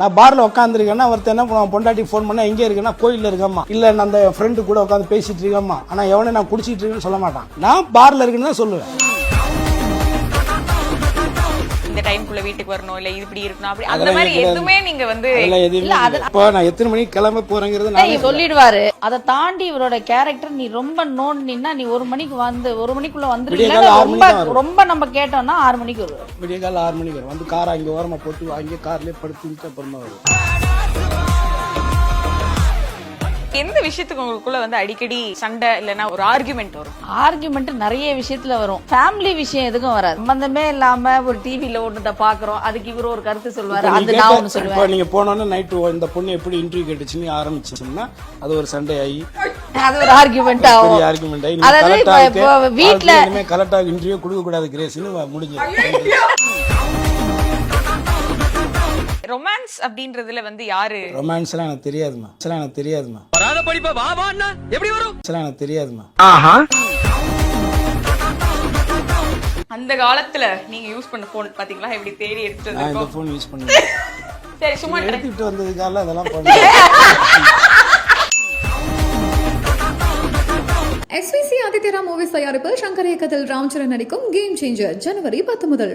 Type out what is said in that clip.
நான் பார்ல உட்காந்துருக்கேன்னா ஒருத்தர் என்ன பண்ணுவான், பொண்டாட்டி ஃபோன் பண்ணா எங்கே இருக்கேன்னா கோயிலில் இருக்கம்மா, இல்லை நான் அந்த ஃப்ரெண்டு கூட உட்காந்து பேசிட்டு இருக்கம்மா, ஆனால் எவனே நான் குடிச்சிட்டு இருக்கேன்னு சொல்ல மாட்டான். நான் பார்ல இருக்குன்னு தான் சொல்லுவேன். இந்த டைம்க்குள்ள வீட்டுக்கு வரணும், இல்ல இப்படி இருக்கணும், அப்படி அந்த மாதிரி எதுவுமே நீங்க வந்து இப்போ நான் எத்தனை மணிக்கு கிளம்ப போறேங்கிறது நான் சொல்லிடுவாரு. அதை தாண்டி இவரோட கேரக்டர் நீ ரொம்ப நோண்டினா நீ 1 மணிக்கு வந்து 1 மணிக்குள்ள வந்துருக்கீங்க. ரொம்ப நம்ம கேட்டோம்னா 6 மணிக்கு வருவார். விடிய கால 6 மணிக்கு வரும். வந்து காரை அங்கே ஓரமா போட்டு அங்கே கார்லயே படுத்துட்டு அப்புறமா வரும். எந்த விஷயத்துக்கு உங்களுக்குள்ள வந்து அடிக்கடி சண்டை இல்லனா ஒரு ஆர்குமெண்ட் வரும்? ஆர்குமெண்ட் நிறைய விஷயத்துல வரும். ஃபேமிலி விஷயம் எதுக்கும் வராது. சம்பந்தமே இல்லாம ஒரு டிவில ஒண்ணுத பாக்குறோம், அதுக்கு இவரு ஒரு கருத்து சொல்வாரு, அது நான் ஒண்ணு சொல்லுவேன். இப்போ நீங்க போனோன்னு நைட்டு இந்த பொண்ணு எப்படி இன்டர்வியூ கேட்டுச்சுன்னு ஆரம்பிச்சுன்னா அது ஒரு சண்டை ஆகி அது ஒரு ஆர்குமெண்ட் ஆகும். ஆர்குமெண்ட் ஆகி அதாவது வீட்டுல கரெக்டா இன்டர்வியூ கொடுக்க கூடாது கிரேஸ்னு முடிஞ்சு. ரொமான்ஸ் அப்படின்றதுல வந்து யாரு? ரொமான்ஸ் எல்லாம் எனக்கு தெரியாதுமா. எனக்கு தெரியாதுமா. வராத படிப்பா வா வான்னா எப்படி வரும்? எனக்கு தெரியாதுமா. அந்த காலத்துல நீங்க யூஸ் பண்ண போன் பாத்தீங்களா, எப்படி தேடி எடுத்து நான் இந்த போன் யூஸ் பண்ணுவேன். சரி, சும்மா எடுத்துட்டு வந்ததுக்கால அதெல்லாம் பண்ணுவேன். SVC ஆதித்யரா மூவிஸ் தயாரிப்பில் சங்கர் இயக்கத்தில் ராம்சரண் நடிக்கும் கேம் சேஞ்சர் ஜனவரி 10 முதல்.